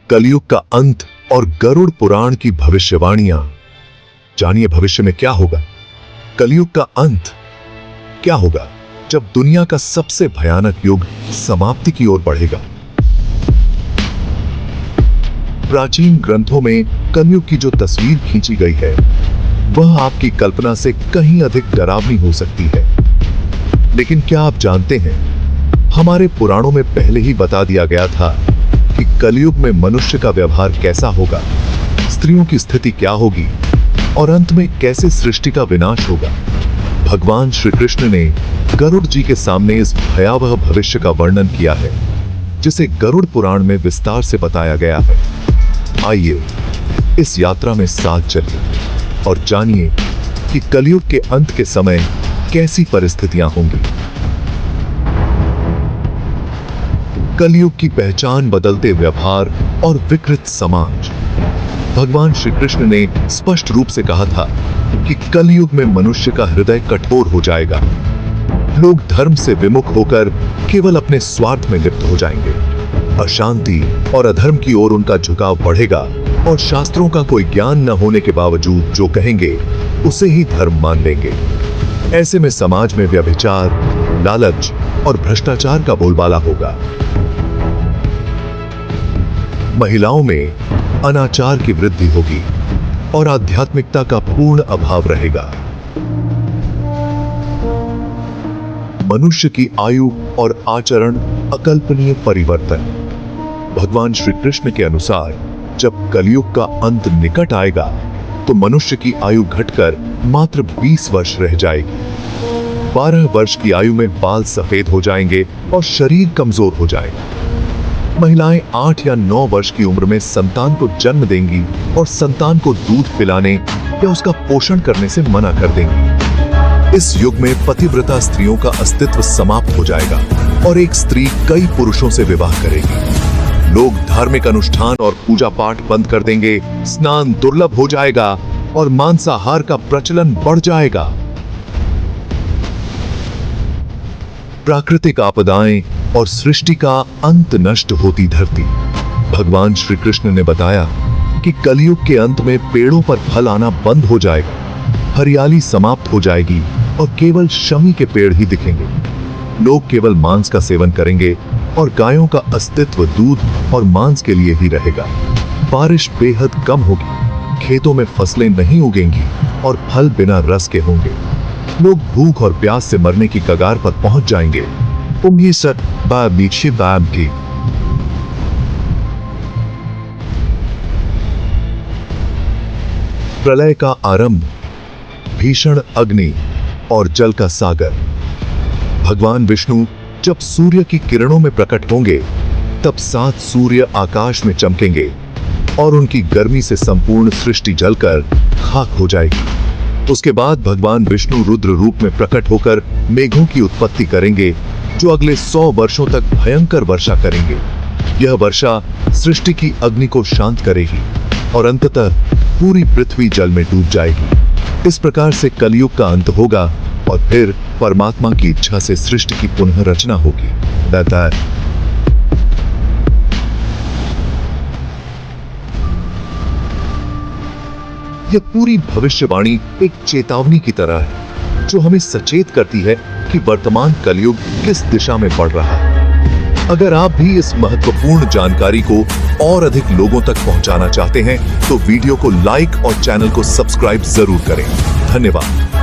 कलयुग का अंत और गरुड़ पुराण की भविष्यवाणियां। जानिए भविष्य में क्या होगा। कलयुग का अंत क्या होगा जब दुनिया का सबसे भयानक युग समाप्ति की ओर बढ़ेगा। प्राचीन ग्रंथों में कलयुग की जो तस्वीर खींची गई है वह आपकी कल्पना से कहीं अधिक डरावनी हो सकती है। लेकिन क्या आप जानते हैं, हमारे पुराणों में पहले ही बता दिया गया था कि कलयुग में मनुष्य का व्यवहार कैसा होगा, स्त्रियों की स्थिति क्या होगी और अंत में कैसे सृष्टि का विनाश होगा। भगवान श्री कृष्ण ने गरुड़ जी के सामने इस भयावह भविष्य का वर्णन किया है, जिसे गरुड़ पुराण में विस्तार से बताया गया है। आइए इस यात्रा में साथ चलिए और जानिए कि कलयुग के अंत के समय कैसी परिस्थितियां होंगी। कलयुग की पहचान बदलते व्यवहार और विकृत समाज। भगवान श्री कृष्ण ने स्पष्ट रूप से कहा था कि कलयुग में मनुष्य का हृदय कठोर हो जाएगा। लोग धर्म से विमुख होकर केवल अपने स्वार्थ में लिप्त हो जाएंगे। अशांति और अधर्म की ओर उनका झुकाव बढ़ेगा और शास्त्रों का कोई ज्ञान न होने के बावजूद जो कहेंगे उसे ही धर्म मान लेंगे। ऐसे में समाज में व्यभिचार, लालच और भ्रष्टाचार का बोलबाला होगा। महिलाओं में अनाचार की वृद्धि होगी और आध्यात्मिकता का पूर्ण अभाव रहेगा। मनुष्य की आयु और आचरण अकल्पनीय परिवर्तन। भगवान श्री कृष्ण के अनुसार जब कलयुग का अंत निकट आएगा तो मनुष्य की आयु घटकर मात्र 20 वर्ष रह जाएगी। 12 वर्ष की आयु में बाल सफेद हो जाएंगे और शरीर कमजोर हो जाएगा। महिलाएं 8 या 9 वर्ष की उम्र में संतान को जन्म देंगी और संतान को दूध पिलाने या उसका पोषण करने से मना कर देंगी। इस युग में पतिव्रता स्त्रियों का अस्तित्व समाप्त हो जाएगा और एक स्त्री कई पुरुषों से विवाह करेगी। लोग धार्मिक अनुष्ठान और पूजा पाठ बंद कर देंगे, स्नान दुर्लभ हो जाएगा और मांसाहार का प्रचलन बढ़ जाएगा। प्राकृतिक आपदाएं और सृष्टि का अंत, नष्ट होती धरती। भगवान श्री कृष्ण ने बताया कि कलयुग के अंत में पेड़ों पर फल आना बंद हो जाएगा, हरियाली समाप्त हो जाएगी और केवल शमी के पेड़ ही दिखेंगे। लोग केवल मांस का सेवन करेंगे और गायों का अस्तित्व दूध और मांस के लिए ही रहेगा। बारिश बेहद कम होगी, खेतों में फसलें नहीं उगेंगी और फल बिना रस के होंगे। लोग भूख और प्यास से मरने की कगार पर पहुंच जाएंगे। प्रलय का आरंभ, भीषण अग्नि और जल का सागर। भगवान विष्णु जब सूर्य की किरणों में प्रकट होंगे तब 7 सूर्य आकाश में चमकेंगे और उनकी गर्मी से संपूर्ण सृष्टि जलकर खाक हो जाएगी। उसके बाद भगवान विष्णु रुद्र रूप में प्रकट होकर मेघों की उत्पत्ति करेंगे जो अगले 100 वर्षों तक भयंकर वर्षा करेंगे। यह वर्षा सृष्टि की अग्नि को शांत करेगी और अंततः पूरी पृथ्वी जल में डूब जाएगी। इस प्रकार से कलयुग का अंत होगा और फिर परमात्मा की इच्छा से सृष्टि की पुनः रचना होगी। यह पूरी भविष्यवाणी एक चेतावनी की तरह है जो हमें सचेत करती है कि वर्तमान कलयुग किस दिशा में बढ़ रहा है। अगर आप भी इस महत्वपूर्ण जानकारी को और अधिक लोगों तक पहुंचाना चाहते हैं तो वीडियो को लाइक और चैनल को सब्सक्राइब जरूर करें। धन्यवाद।